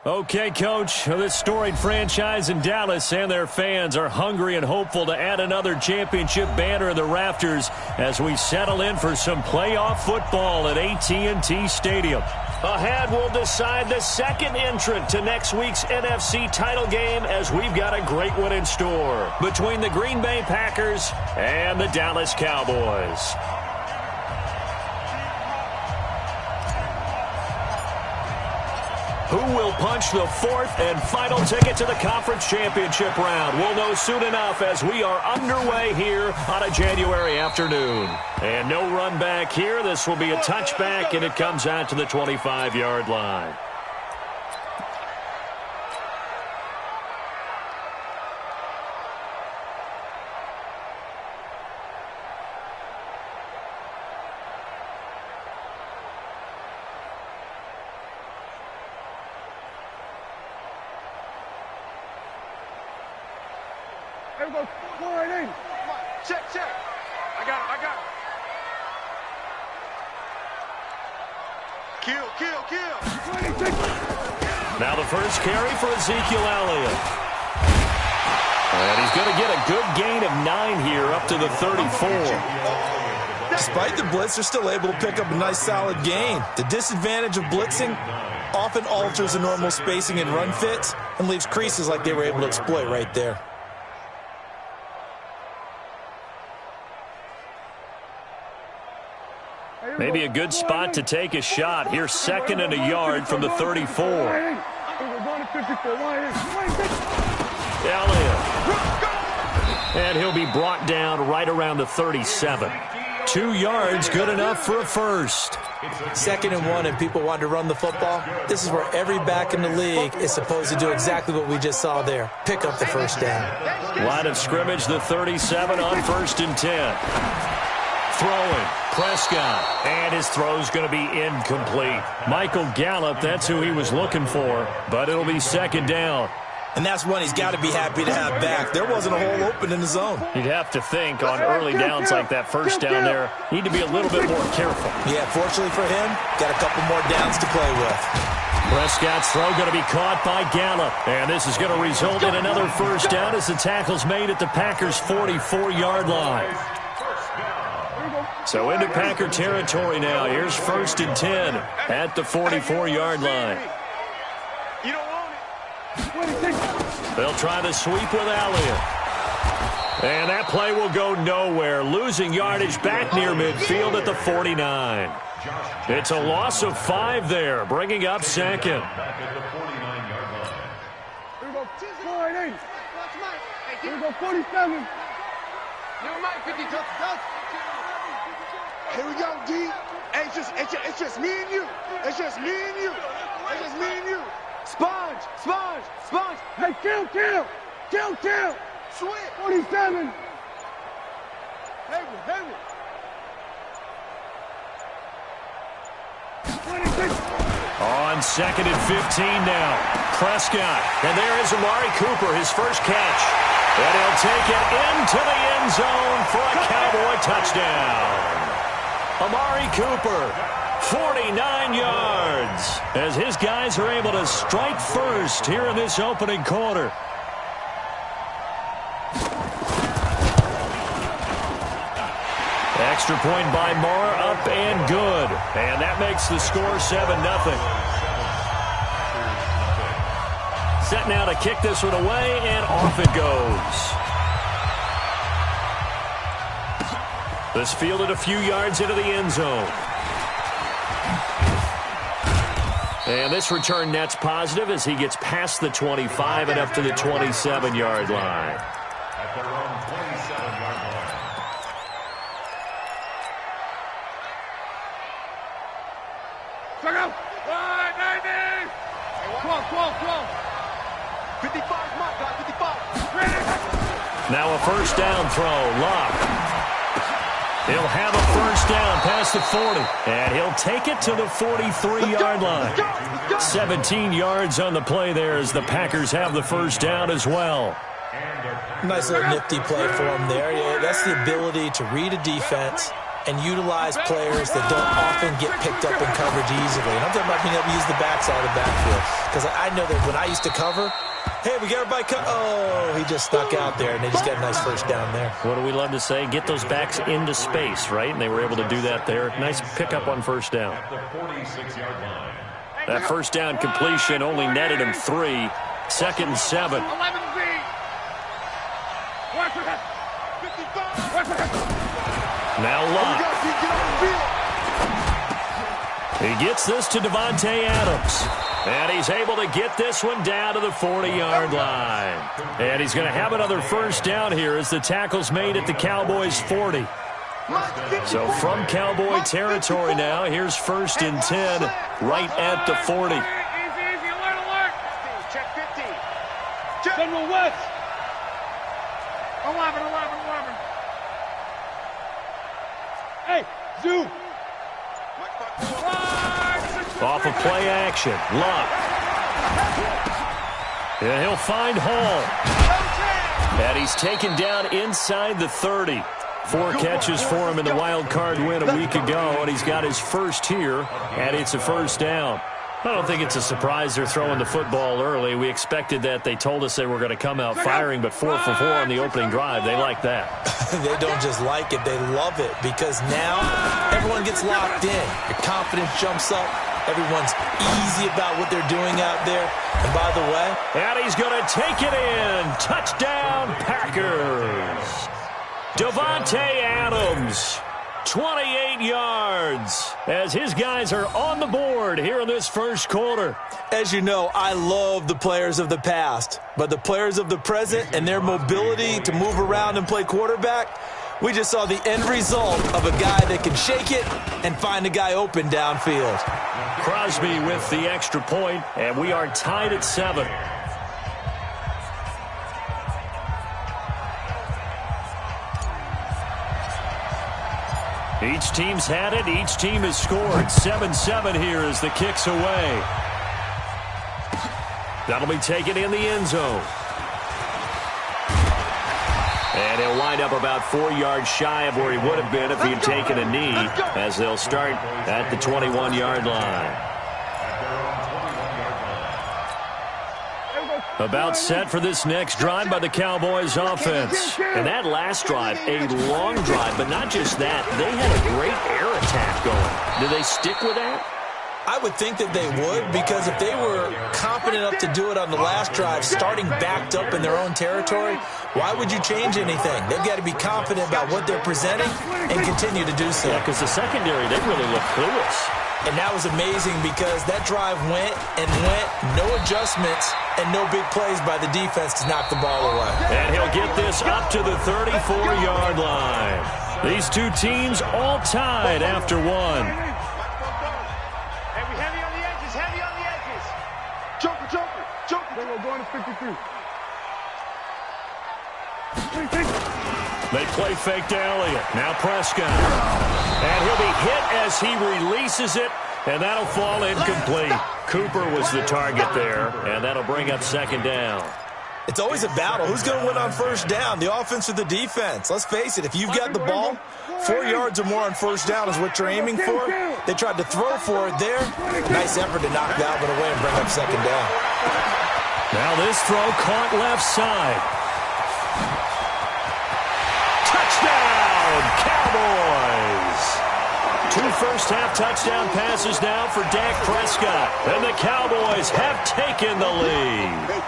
Okay, Coach, this storied franchise in Dallas and their fans are hungry and hopeful to add another championship banner in the rafters as we settle in for some playoff football at AT&T Stadium. Ahead, we'll decide the second entrant to next week's NFC title game as we've got a great one in store between the Green Bay Packers and the Dallas Cowboys. Who will punch the fourth and final ticket to the conference championship round? We'll know soon enough as we are underway here on a January afternoon. And no run back here. This will be a touchback, and it comes out to the 25-yard line. Check. I got him. Kill. Now the first carry for Ezekiel Elliott. And he's going to get a good gain of 9 here up to the 34. Despite the blitz, they're still able to pick up a nice solid gain. The disadvantage of blitzing often alters the normal spacing and run fits and leaves creases like they were able to exploit right there. Maybe a good spot to take a shot. Here's 2nd and a yard from the 34. Elliott. And he'll be brought down right around the 37. 2 yards, good enough for a first. 2nd and 1 and people want to run the football. This is where every back in the league is supposed to do exactly what we just saw there. Pick up the first down. Line of scrimmage, the 37 on 1st and 10. Throwing, Prescott, and his throw's going to be incomplete. Michael Gallup, that's who he was looking for, but it'll be 2nd down. And that's one he's got to be happy to have back. There wasn't a hole open in the zone. You'd have to think on early downs like that first down there, need to be a little bit more careful. Yeah, fortunately for him, got a couple more downs to play with. Prescott's throw going to be caught by Gallup. And this is going to result in another first down as the tackle's made at the Packers' 44-yard line. So into Packer territory now. Here's 1st and 10 at the 44-yard line. You don't want it. They'll try the sweep with Elliott. And that play will go nowhere. Losing yardage back near midfield at the 49. It's a loss of 5 there, bringing up 2nd. Here we go, 47. Here we go, D. Hey, it's just me and you. It's just me and you. It's just me and you. Sponge. Hey, kill. Sweet. 47. Heavy. 26. On 2nd and 15 now. Prescott. And there is Amari Cooper, his first catch. And he'll take it into the end zone for a Cowboy touchdown. Amari Cooper, 49 yards, as his guys are able to strike first here in this opening quarter. Extra point by Moore, up and good. And that makes the score 7-0. Set now to kick this one away, and off it goes. This fielded a few yards into the end zone. And this return net's positive as he gets past the 25 and up to the 27-yard line. At their own 27-yard line. Check out. 90. 12. 55, mark, guys, 55. Now a first down throw. Love. He'll have a first down past the 40, and he'll take it to the 43-yard line. 17 yards on the play there as the Packers have the first down as well. Nice little nifty play for him there. Yeah, that's the ability to read a defense and utilize players that don't often get picked up in coverage easily. And I'm talking about being able to use the backside of the backfield. Because I know that when I used to cover, hey, we got everybody oh, he just stuck out there, and they just got a nice first down there. What do we love to say? Get those backs into space, right? And they were able to do that there. Nice pickup on first down. At the 46-yard line. That first down completion only netted him 3. 2nd and 7. 11B. Now Love. He gets this to Davante Adams. And he's able to get this one down to the 40-yard line. And he's going to have another first down here as the tackle's made at the Cowboys' 40. So from Cowboy territory now, here's 1st and 10 right at the 40. Easy, alert. Check 50. General West. 11. Hey, Zoo. Off of play action. Love. And he'll find Hall. And he's taken down inside the 30. 4 catches for him in the wild card win a week ago, and he's got his first here, and it's a first down. I don't think it's a surprise they're throwing the football early. We expected that. They told us they were going to come out firing, but 4 for 4 on the opening drive. They like that. They don't just like it, they love it, because now everyone gets locked in. Your confidence jumps up. Everyone's easy about what they're doing out there. And by the way, and he's going to take it in. Touchdown, Packers. Davante Adams, 28 yards, as his guys are on the board here in this first quarter. As you know, I love the players of the past, but the players of the present and their mobility to move around and play quarterback, we just saw the end result of a guy that can shake it and find a guy open downfield. Crosby with the extra point, and we are tied at 7. Each team's had it. Each team has scored. 7-7 here as the kick's away. That'll be taken in the end zone. And he'll wind up about 4 yards shy of where he would have been if he had taken a knee, as they'll start at the 21-yard line. About set for this next drive by the Cowboys offense. And that last drive, a long drive, but not just that. They had a great air attack going. Do they stick with that? I would think that they would, because if they were confident enough to do it on the last drive, starting backed up in their own territory, why would you change anything? They've got to be confident about what they're presenting and continue to do so. Yeah, because the secondary, they really look clueless. And that was amazing because that drive went, no adjustments, and no big plays by the defense to knock the ball away. And he'll get this up to the 34-yard line. These two teams all tied after one. Heavy on the edges. Joker. We're going to 53. They play fake to Elliott. Now Prescott. And he'll be hit as he releases it, and that'll fall incomplete. Cooper was the target there, and that'll bring up 2nd down. It's always a battle. Who's going to win on first down, the offense or the defense? Let's face it, if you've got the ball, 4 yards or more on first down is what you're aiming for. They tried to throw for it there. Nice effort to knock that one away and bring up 2nd down. Now this throw caught left side. Touchdown, Cowboys! 2 first-half touchdown passes now for Dak Prescott. And the Cowboys have taken the lead.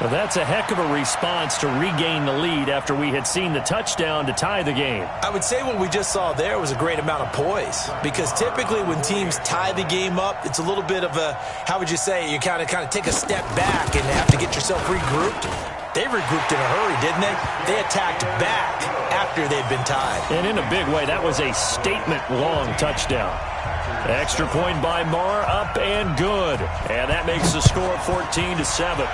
Well, that's a heck of a response to regain the lead after we had seen the touchdown to tie the game. I would say what we just saw there was a great amount of poise, because typically when teams tie the game up, it's a little bit of a, how would you say, you kind of take a step back and have to get yourself regrouped. They regrouped in a hurry, didn't they? They attacked back after they'd been tied. And in a big way, that was a statement-long touchdown. Extra point by Marr, up and good. And that makes the score 14-7.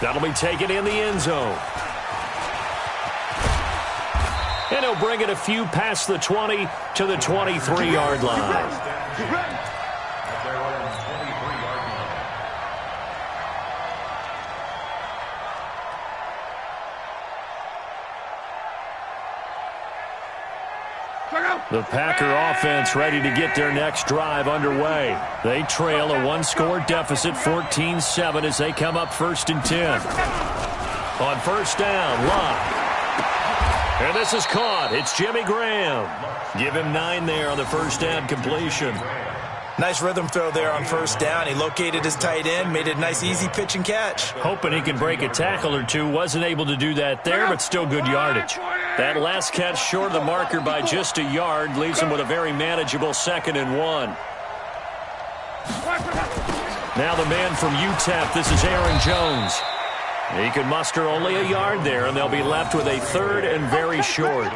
That'll be taken in the end zone. And he'll bring it a few past the 20 to the 23-yard line. The Packer offense ready to get their next drive underway. They trail a one-score deficit, 14-7, as they come up 1st and 10. On first down, Locke. And this is caught. It's Jimmy Graham. Give him 9 there on the first down completion. Nice rhythm throw there on first down. He located his tight end, made it a nice, easy pitch and catch. Hoping he can break a tackle or two. Wasn't able to do that there, but still good yardage. That last catch short of the marker by just a yard leaves him with a very manageable 2nd and 1. Now the man from UTEP, this is Aaron Jones. He can muster only a yard there, and they'll be left with a 3rd and very short.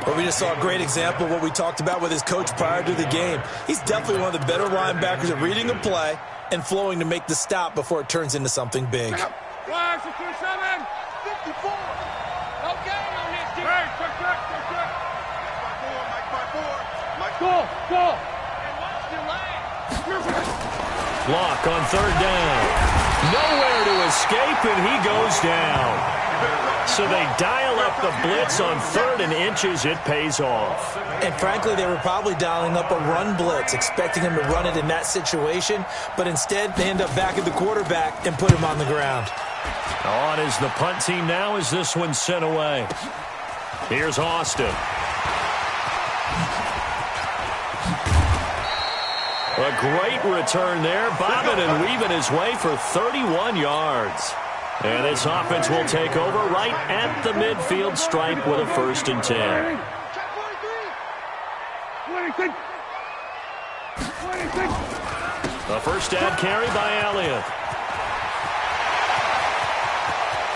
Well, we just saw a great example of what we talked about with his coach prior to the game. He's definitely one of the better linebackers at reading a play and flowing to make the stop before it turns into something big. Block on 3rd down. Nowhere to escape, and he goes down. So they dial up the blitz on 3rd and inches. It pays off. And frankly, they were probably dialing up a run blitz, expecting him to run it in that situation. But instead, they end up back at the quarterback and put him on the ground. On is the punt team now as this one's sent away. Here's Austin. A great return there, bobbing and weaving his way for 31 yards. And this offense will take over right at the midfield stripe with a 1st and 10. The first down carry by Elliott.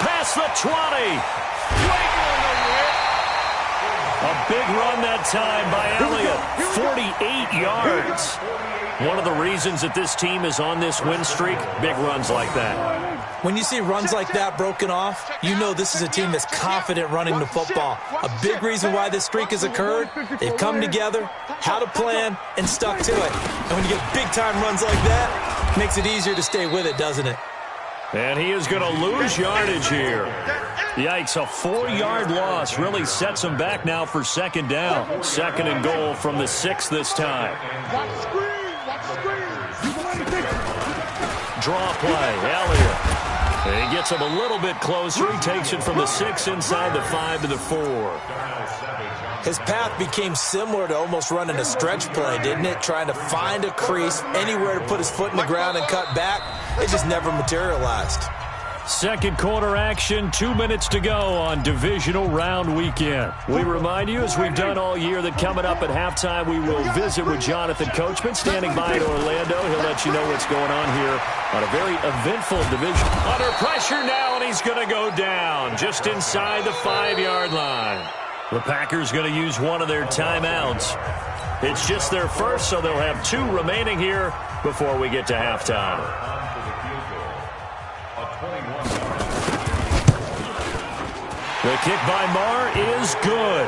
Past the 20. A big run that time by Elliott. 48 yards. One of the reasons that this team is on this win streak, big runs like that. When you see runs like that broken off, you know this is a team that's confident running the football. A big reason why this streak has occurred, they've come together, had a plan, and stuck to it. And when you get big-time runs like that, it makes it easier to stay with it, doesn't it? And he is going to lose yardage here. Yikes, a 4-yard loss really sets him back now for 2nd down. 2nd and goal from the 6 this time. Draw play, Elliott. And he gets him a little bit closer. He takes it from the 6 inside the 5 to the 4. His path became similar to almost running a stretch play, didn't it? Trying to find a crease, anywhere to put his foot in the ground and cut back. It just never materialized. Second quarter action, 2 minutes to go on divisional round weekend. We remind you, as we've done all year, that coming up at halftime, we will visit with Jonathan Coachman, standing by in Orlando. He'll let you know what's going on here on a very eventful division. Under pressure now, and he's going to go down just inside the 5-yard line. The Packers going to use one of their timeouts. It's just their first, so they'll have 2 remaining here before we get to halftime. The kick by Marr is good.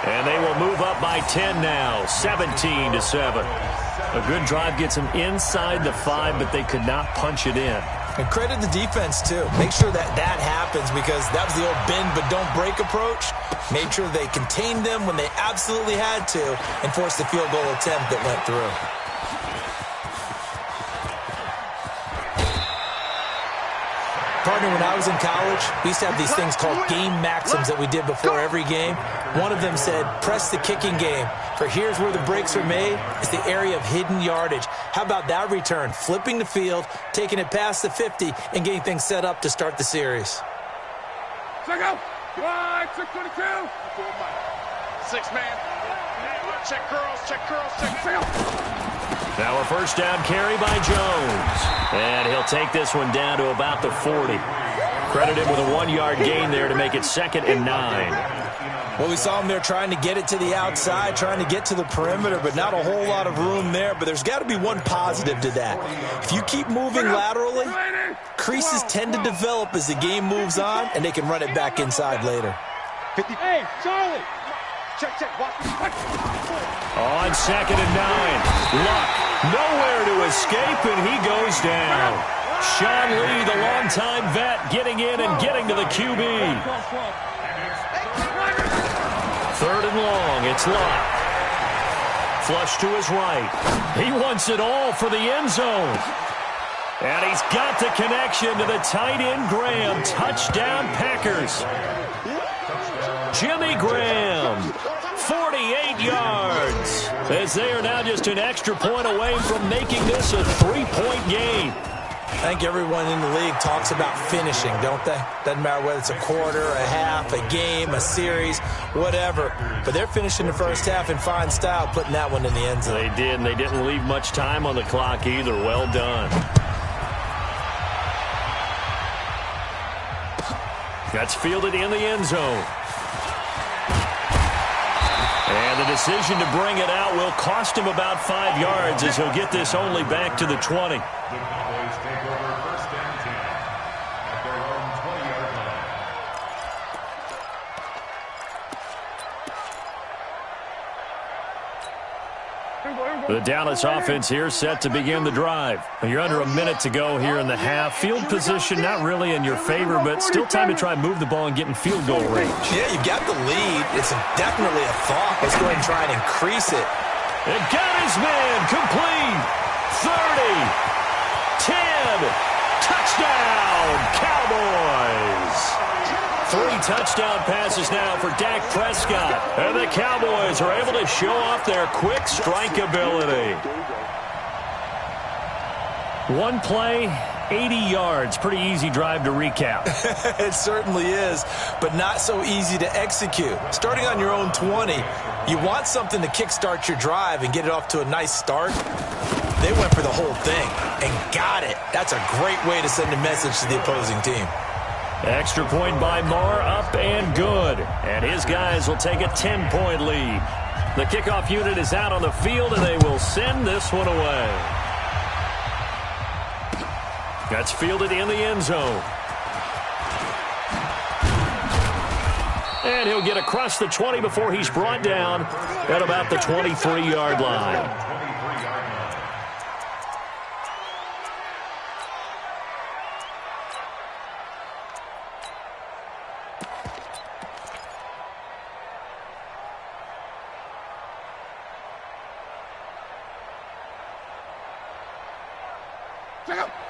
And they will move up by 10 now, 17-7. A good drive gets them inside the 5, but they could not punch it in. And credit the defense, too. Make sure that happens, because that was the old bend but don't break approach. Made sure they contained them when they absolutely had to and forced the field goal attempt that went through. Partner, when I was in college, we used to have these things called game maxims that we did before every game. One of them said, press the kicking game, for here's where the breaks are made. It's the area of hidden yardage. How about that return? Flipping the field, taking it past the 50, and getting things set up to start the series. Check out. Right, 622. 6-man. Check curls, check curls, check out. Now a first down carry by Jones. And he'll take this one down to about the 40. Credited with a 1-yard gain there to make it 2nd and 9. Well, we saw him there trying to get it to the outside, trying to get to the perimeter, but not a whole lot of room there. But there's got to be one positive to that. If you keep moving laterally, creases tend to develop as the game moves on, and they can run it back inside later. 50. Hey, Charlie. Check, watch. On 2nd and 9. Luck nowhere to escape, and he goes down. Sean Lee, the longtime vet, getting in and getting to the QB. 3rd and long, it's Luck. Flush to his right. He wants it all for the end zone. And he's got the connection to the tight end Graham. Touchdown Packers. Jimmy Graham, 48 yards, as they are now just an extra point away from making this a 3-point game. I think everyone in the league talks about finishing, don't they? Doesn't matter whether it's a quarter, a half, a game, a series, whatever. But they're finishing the first half in fine style, putting that one in the end zone. They did, and they didn't leave much time on the clock either. Well done. That's fielded in the end zone. And the decision to bring it out will cost him about 5 yards as he'll get this only back to the 20. The Cowboys take over 1st and 10 at their own 20-yard line. The Dallas offense here set to begin the drive. You're under a minute to go here in the half. Field position not really in your favor, but still time to try and move the ball and get in field goal range. Yeah, you've got the lead. It's definitely a thought. Let's go ahead and try and increase it. It got his man complete. 30, 10, touchdown, Cowboys. 3 touchdown passes now for Dak Prescott. And the Cowboys are able to show off their quick strike ability. 1 play, 80 yards. Pretty easy drive to recap. It certainly is, but not so easy to execute. Starting on your own 20, you want something to kickstart your drive and get it off to a nice start. They went for the whole thing and got it. That's a great way to send a message to the opposing team. Extra point by Marr, up and good. And his guys will take a 10-point lead. The kickoff unit is out on the field, and they will send this one away. That's fielded in the end zone. And he'll get across the 20 before he's brought down at about the 23-yard line.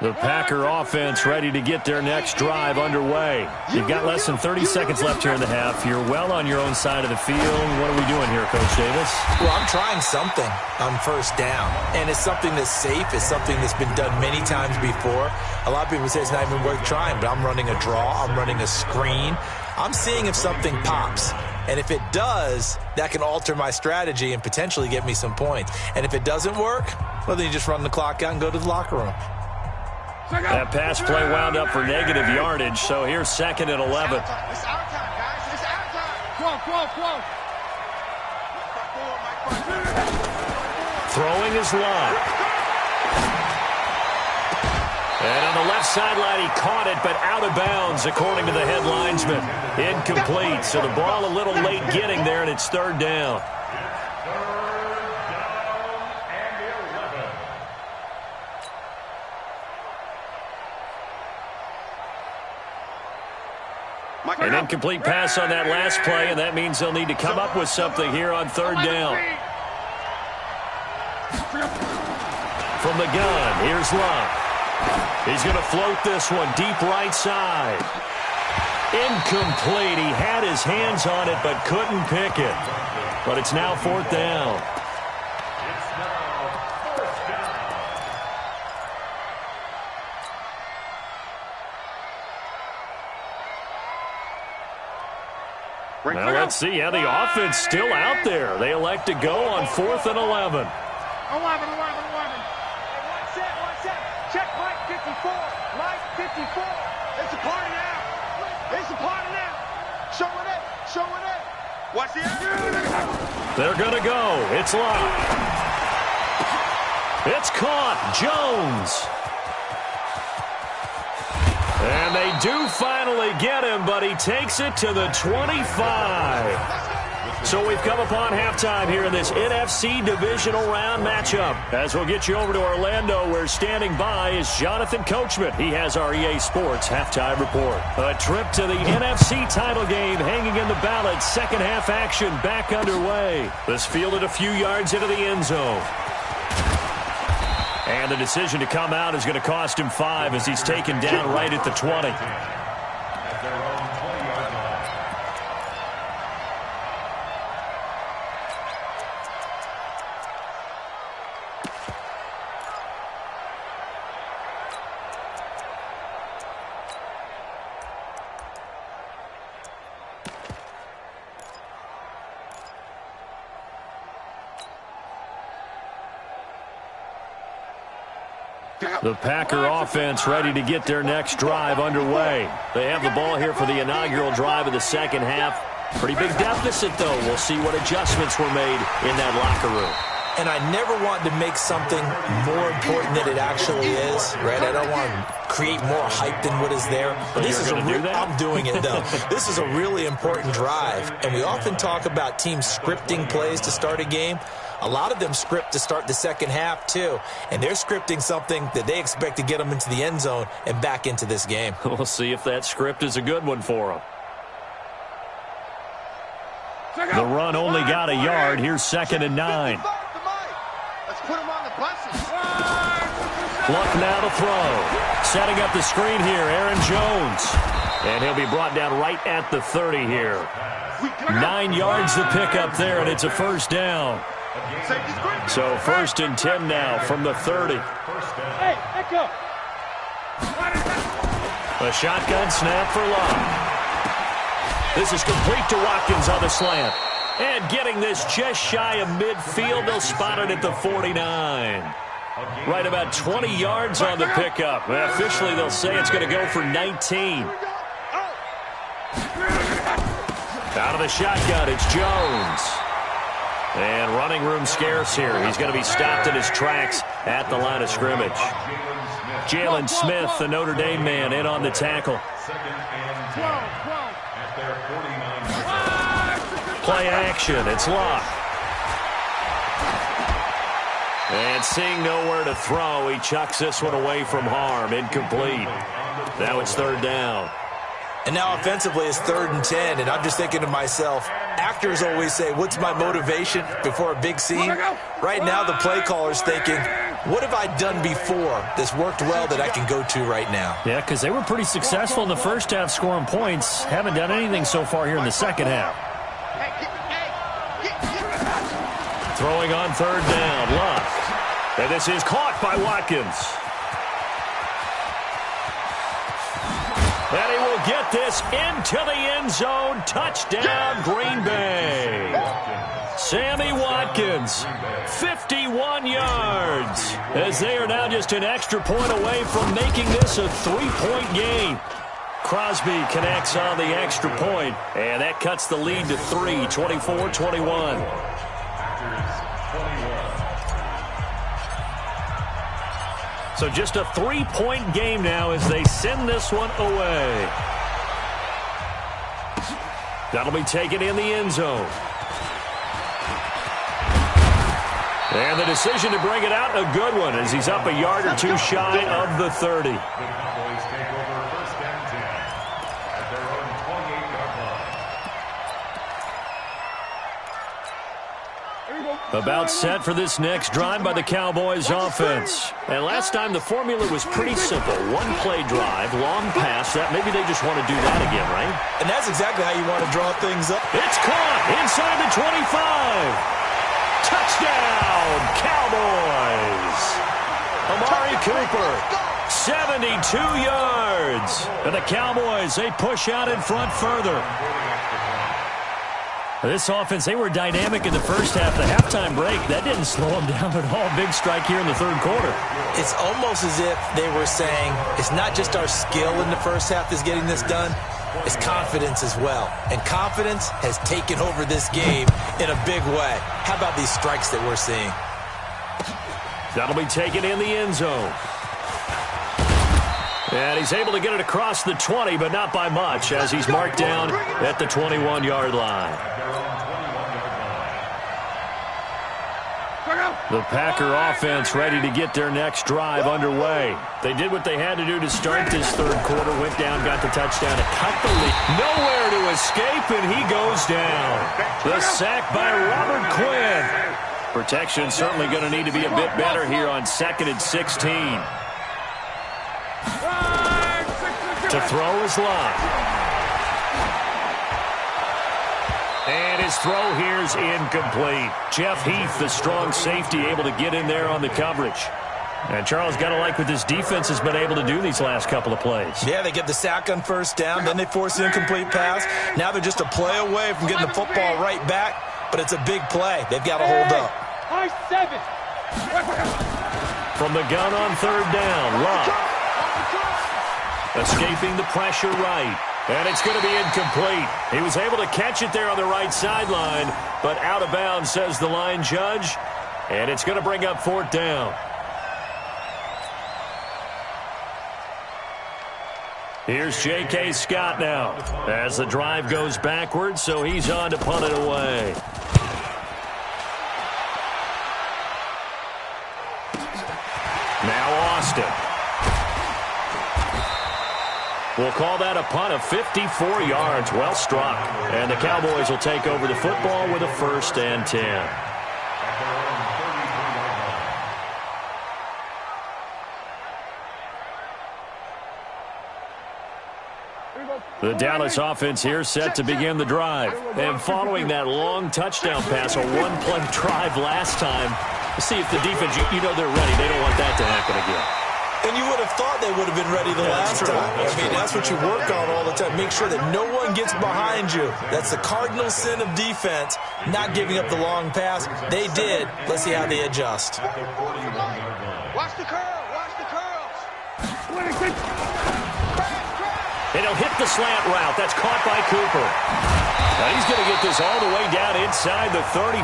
The Packer offense ready to get their next drive underway. You've got less than 30 seconds left here in the half. You're well on your own side of the field. What are we doing here, Coach Davis? Well, I'm trying something on 1st down, and it's something that's safe. It's something that's been done many times before. A lot of people say it's not even worth trying, but I'm running a draw. I'm running a screen. I'm seeing if something pops. And if it does, that can alter my strategy and potentially get me some points. And if it doesn't work, well, then you just run the clock out and go to the locker room. That pass play wound up for negative yardage, so here's 2nd and 11. It's our time, guys. It's our time. Come on. Throwing is Luck. And on the left sideline, he caught it, but out of bounds, according to the head linesman. Incomplete, so the ball a little late getting there, and it's 3rd down. An incomplete pass on that last play, and that means they'll need to come up with something here on 3rd down. From the gun, here's Luck. He's going to float this one deep right side. Incomplete. He had his hands on it but couldn't pick it. But it's now 4th down. It's now 4th down. Now let's see how the offense still out there. They elect to go on 4th and 11. 11. One set. Check Mike 54. Mike 54. It's a party now. It's a party now. Show it. Watch the action. They're going to go. It's locked. It's caught. Jones. And they do finally get him, but he takes it to the 25. So we've come upon halftime here in this NFC divisional round matchup. As we'll get you over to Orlando, where standing by is Jonathan Coachman. He has our EA Sports halftime report. A trip to the NFC title game hanging in the balance. Second half action back underway. This fielded a few yards into the end zone. And the decision to come out is going to cost him 5 as he's taken down right at the 20. At their own 20-yard line. The Packer offense ready to get their next drive underway. They have the ball here for the inaugural drive of the second half. Pretty big deficit, though. We'll see what adjustments were made in that locker room. And I never want to make something more important than it actually is, right? I don't want to create more hype than what is there. But this is I'm doing it, though. This is a really important drive. And we often talk about teams scripting plays to start a game. A lot of them script to start the second half, too. And they're scripting something that they expect to get them into the end zone and back into this game. We'll see if that script is a good one for them. The run only got a yard. Here's 2nd and 9. Let's put him on the buses. Luck now to throw. Setting up the screen here, Aaron Jones. And he'll be brought down right at the 30 here. 9 yards to pick up there, and it's a first down. So 1st and 10 now from the 30. Hey, echo. A shotgun snap for Luck. This is complete to Watkins on the slant. And getting this just shy of midfield, they'll spot it at the 49. Right about 20 yards on the pickup. Officially, they'll say it's going to go for 19. Out of the shotgun, it's Jones. And running room scarce here. He's going to be stopped in his tracks at the line of scrimmage. Jalen Smith, the Notre Dame man, in on the tackle. 2nd and 10 at their 49. Play action. It's Luck. And seeing nowhere to throw, he chucks this one away from harm. Incomplete. Now it's 3rd down. And now offensively it's 3rd and 10, and I'm just thinking to myself, actors always say, what's my motivation before a big scene? Right now the play caller's thinking, what have I done before that's worked well that I can go to right now? Yeah, because they were pretty successful in the first half scoring points. Haven't done anything so far here in the second half. Throwing on 3rd down, Luck. And this is caught by Watkins. And he will get this into the end zone. Touchdown, Green Bay. Sammy Watkins, 51 yards, as they are now just an extra point away from making this a 3-point game. Crosby connects on the extra point, and that cuts the lead to 3, 24-21. So just a 3-point game now as they send this one away. That'll be taken in the end zone. And the decision to bring it out, a good one, as he's up a yard or two shy of the 30. The Cowboys take over 1st and 10 at their own 28-yard About set for this next drive by the Cowboys offense. And last time the formula was pretty simple. One play drive, long pass. That maybe they just want to do that again, right? And that's exactly how you want to draw things up. It's caught inside the 25. Touchdown, Cowboys. Amari Cooper, 72 yards. And the Cowboys, they push out in front further. This offense, they were dynamic in the first half. The halftime break, that didn't slow them down at all. Big strike here in the third quarter. It's almost as if they were saying, it's not just our skill in the first half that's getting this done, it's confidence as well. And confidence has taken over this game in a big way. How about these strikes that we're seeing? That'll be taken in the end zone. And he's able to get it across the 20, but not by much, as he's marked down at the 21-yard line. The Packer offense ready to get their next drive underway. They did what they had to do to start this third quarter. Went down, got the touchdown to cut the lead. Nowhere to escape, and he goes down. The sack by Robert Quinn. Protection certainly going to need to be a bit better here on 2nd and 16. To throw is Lott. And his throw here's incomplete. Jeff Heath, the strong safety, able to get in there on the coverage. And Charles, got to like what this defense has been able to do these last couple of plays. Yeah, they get the sack on first down, then they force an incomplete pass. Now they're just a play away from getting the football right back, but it's a big play. They've got to hold up. From the gun on third down, Lott. Escaping the pressure right. And it's going to be incomplete. He was able to catch it there on the right sideline, but out of bounds, says the line judge. And it's going to bring up 4th down. Here's J.K. Scott now as the drive goes backwards, so he's on to punt it away. Now Austin. We'll call that a punt of 54 yards. Well struck. And the Cowboys will take over the football with a 1st and 10. The Dallas offense here set to begin the drive. And following that long touchdown pass, a one-play drive last time, let's see if the defense, you know they're ready. They don't want that to happen again. And you would have thought they would have been ready the last time. I mean, that's what you work on all the time. Make sure that no one gets behind you. That's the cardinal sin of defense, not giving up the long pass. They did. Let's see how they adjust. Watch the curl. Watch the curls. And he'll hit the slant route. That's caught by Cooper. Now he's going to get this all the way down inside the 35.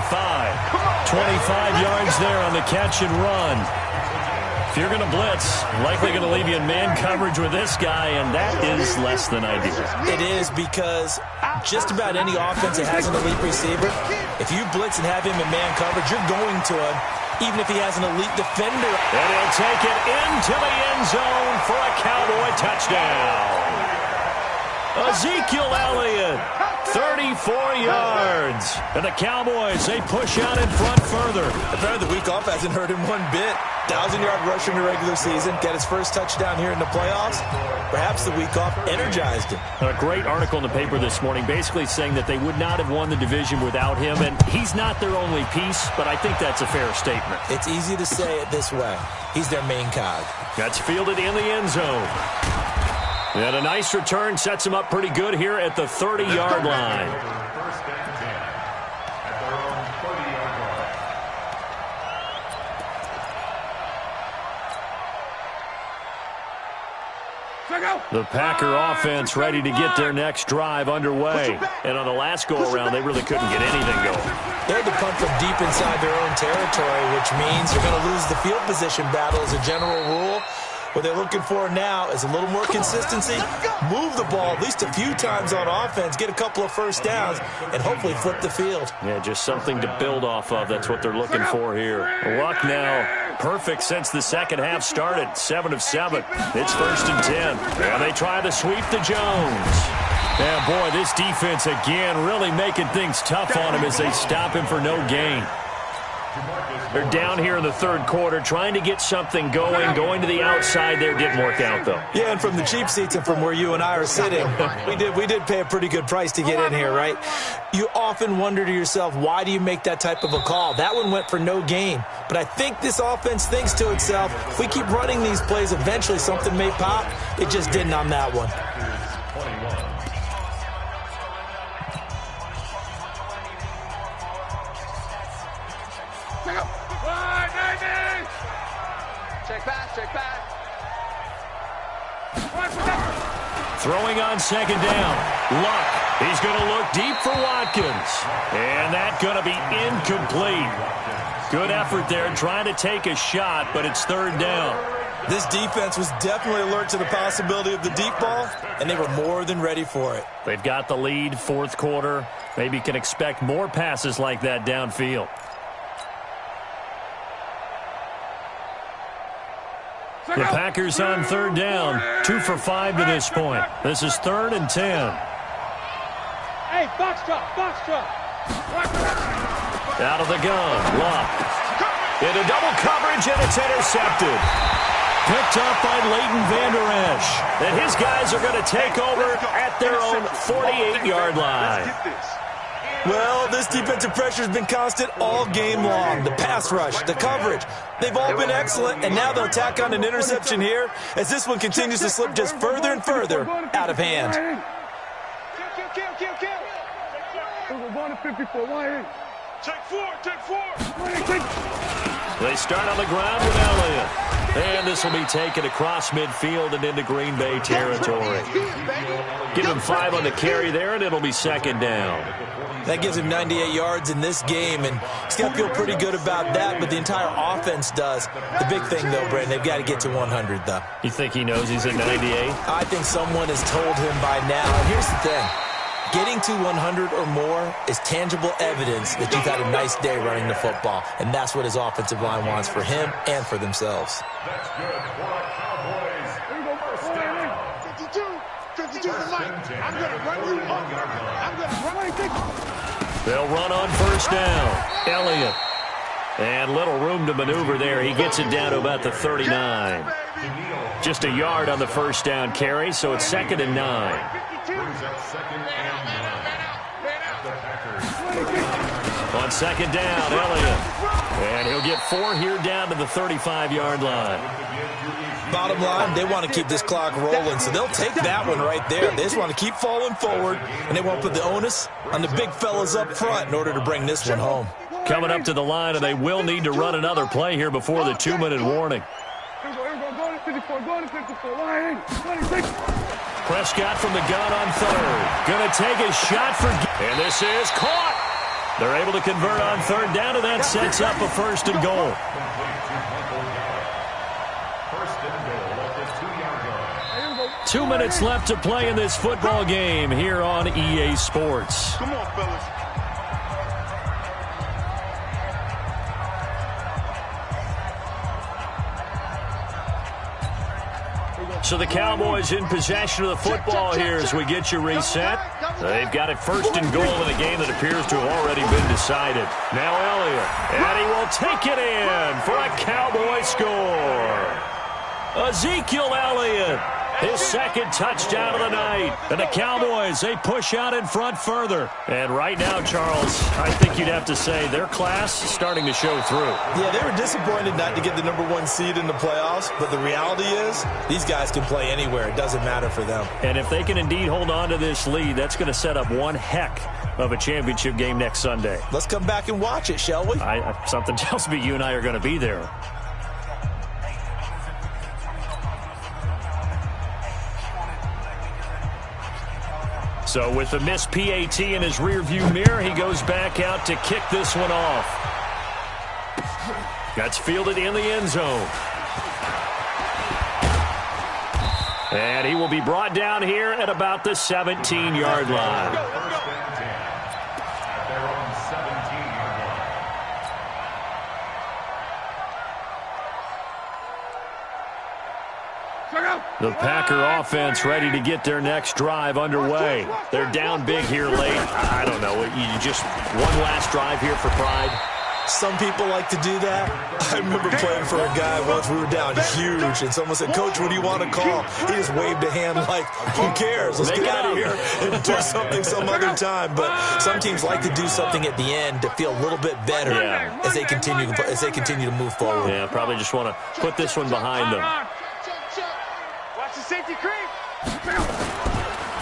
25 yards there on the catch and run. If you're going to blitz, likely going to leave you in man coverage with this guy, and that is less than ideal. It is, because just about any offense that has an elite receiver, if you blitz and have him in man coverage, you're going to him, even if he has an elite defender. And he'll take it into the end zone for a Cowboy touchdown. Ezekiel Elliott, 34 yards. And the Cowboys, they push out in front further. Apparently the week off hasn't hurt him one bit. 1,000-yard rush in the regular season, get his first touchdown here in the playoffs. Perhaps the week off energized him. A great article in the paper this morning basically saying that they would not have won the division without him, and he's not their only piece, but I think that's a fair statement. It's easy to say it this way. He's their main cog. That's fielded in the end zone. And a nice return sets him up pretty good here at the 30-yard line. The Packer offense ready to get their next drive underway. And on the last go-around, they really couldn't get anything going. They're the punt from deep inside their own territory, which means they're going to lose the field position battle as a general rule. What they're looking for now is a little more consistency, move the ball at least a few times on offense, get a couple of first downs, and hopefully flip the field. Yeah, just something to build off of. That's what they're looking for here. Luck now perfect since the second half started. 7 of 7. It's 1st and 10. And they try to sweep to Jones. And boy, this defense again really making things tough on him as they stop him for no gain. They're down here in the third quarter, trying to get something going to the outside there. Didn't work out, though. Yeah, and from the cheap seats and from where you and I are sitting, we did pay a pretty good price to get in here, right? You often wonder to yourself, why do you make that type of a call? That one went for no gain. But I think this offense thinks to itself, if we keep running these plays, eventually something may pop. It just didn't on that one. Check back. Throwing on second down. Luck. He's going to look deep for Watkins. And that's going to be incomplete. Good effort there trying to take a shot, but it's third down. This defense was definitely alert to the possibility of the deep ball, and they were more than ready for it. They've got the lead, fourth quarter. Maybe can expect more passes like that downfield. The Packers on third down, 2 for 5 to this point. This is 3rd and 10. Hey, box drop. Out of the gun, Luck. Into double coverage, and it's intercepted. Picked up by Leighton Vander Esch. And his guys are going to take over at their own 48-yard line. Well, this defensive pressure has been constant all game long. The pass rush, the coverage, they've all been excellent, and now they'll tack on an interception here as this one continues to slip just further and further out of hand. Kill. We're going to 54. Take four. They start on the ground with Elliott. And this will be taken across midfield and into Green Bay territory. Give him 5 on the carry there, and it'll be second down. That gives him 98 yards in this game, and he's got to feel pretty good about that, but the entire offense does. The big thing, though, Brandon, they've got to get to 100, though. You think he knows he's at 98? I think someone has told him by now. And here's the thing. Getting to 100 or more is tangible evidence that you've had a nice day running the football, and that's what his offensive line wants for him and for themselves. That's good for our Cowboys. First down. 52 tonight. I'm going to run you up. They'll run on first down. Elliott. And little room to maneuver there. He gets it down to about the 39. Just a yard on the first down carry, so it's 2nd and 9. Brings up 2nd and 9. The Packers. On second down, Elliott. And he'll get 4 here down to the 35-yard line. Bottom line, they want to keep this clock rolling, so they'll take that one right there. They just want to keep falling forward, and they won't put the onus on the big fellas up front in order to bring this one home. Coming up to the line, and they will need to run another play here before the 2-minute warning. Prescott from the gun on third. Going to take a shot for... And this is caught. They're able to convert on third down, and that sets up a 1st and goal. First and goal at the 2-yard line. 2 minutes left to play in this football game here on EA Sports. Come on, fellas. So the Cowboys in possession of the football here as we get you reset. They've got it 1st and goal in a game that appears to have already been decided. Now Elliott, and he will take it in for a Cowboy score. Ezekiel Elliott, his 2nd touchdown of the night. And the Cowboys, they push out in front further. And right now, Charles, I think you'd have to say their class is starting to show through. Yeah, they were disappointed not to get the #1 seed in the playoffs, but the reality is these guys can play anywhere. It doesn't matter for them. And if they can indeed hold on to this lead, that's going to set up one heck of a championship game next Sunday. Let's come back and watch it, shall we? Something tells me you and I are going to be there. So with the missed PAT in his rearview mirror, he goes back out to kick this one off. That's fielded in the end zone. And he will be brought down here at about the 17-yard line. The Packer offense ready to get their next drive underway. They're down big here late. I don't know. You just one last drive here for pride. Some people like to do that. I remember playing for a guy once. We were down huge, and someone said, "Coach, what do you want to call?" He just waved a hand like, "Who cares? Let's get out of here and do something some other time." But some teams like to do something at the end to feel a little bit better as they continue to move forward. Yeah, probably just want to put this one behind them. Watch the safety creep.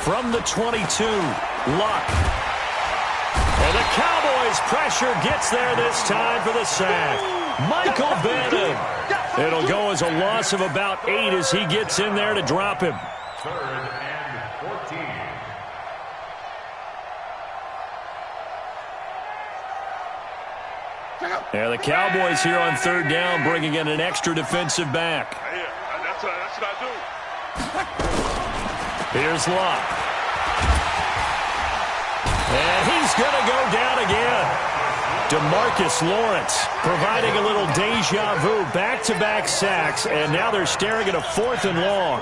From the 22, Luck. And the Cowboys' pressure gets there this time for the sack. Michael Bannon. It'll go as a loss of about 8 as he gets in there to drop him. 3rd and 14. Yeah, the Cowboys here on 3rd down, bringing in an extra defensive back. That's what I do. Here's Luck. And he's going to go down again. DeMarcus Lawrence providing a little deja vu, back-to-back sacks, and now they're staring at a 4th and long.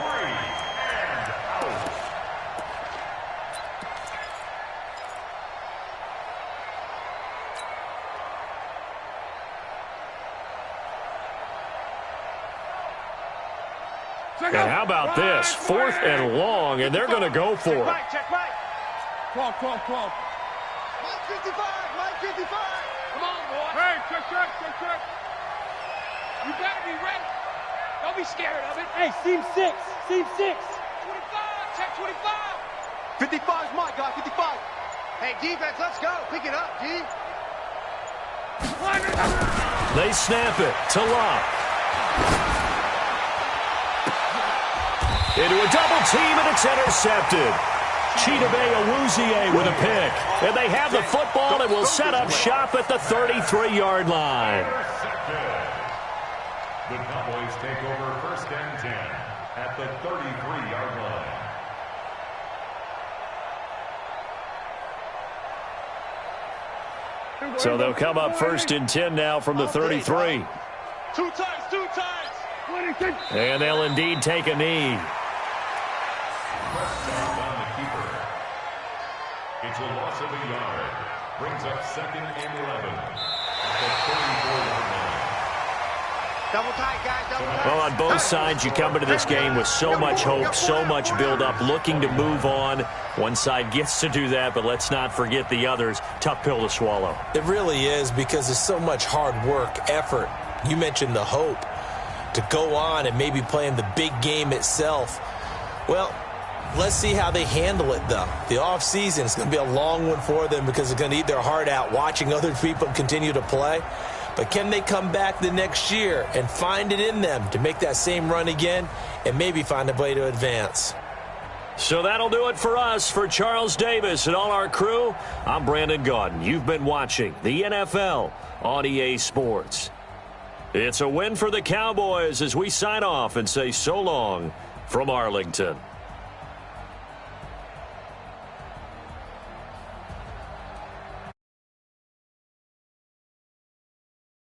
And how about this? 4th and long, and they're going to go for it. Check right. 12. Mike 55. Mike 55. Come on, boy. Hey, check. You better be ready. Don't be scared of it. Hey, seam 6. 25. Check 25. 55's Mike, guy. 55. Hey, defense, let's go. Pick it up, D. They snap it to Luck. Into a double team, and it's intercepted. Chidobe Awuzie with a pick. And they have the football and will set up shop at the 33-yard line. The Cowboys take over 1st and 10 at the 33-yard line. So they'll come up 1st and 10 now from the 33. Two times. And they'll indeed take a knee. It's a loss of a yard. Brings up 2nd and 11 at the 34-yard line. Double tight, guys. Double tight. Well, on both sides, you come into this game with so much hope, so much build-up, looking to move on. One side gets to do that, but let's not forget the others. Tough pill to swallow. It really is, because there's so much hard work, effort. You mentioned the hope to go on and maybe play in the big game itself. Well, let's see how they handle it, though. The offseason is going to be a long one for them because they're going to eat their heart out watching other people continue to play. But can they come back the next year and find it in them to make that same run again and maybe find a way to advance? So that'll do it for us. For Charles Davis and all our crew, I'm Brandon Gaudin. You've been watching the NFL on EA Sports. It's a win for the Cowboys as we sign off and say so long from Arlington.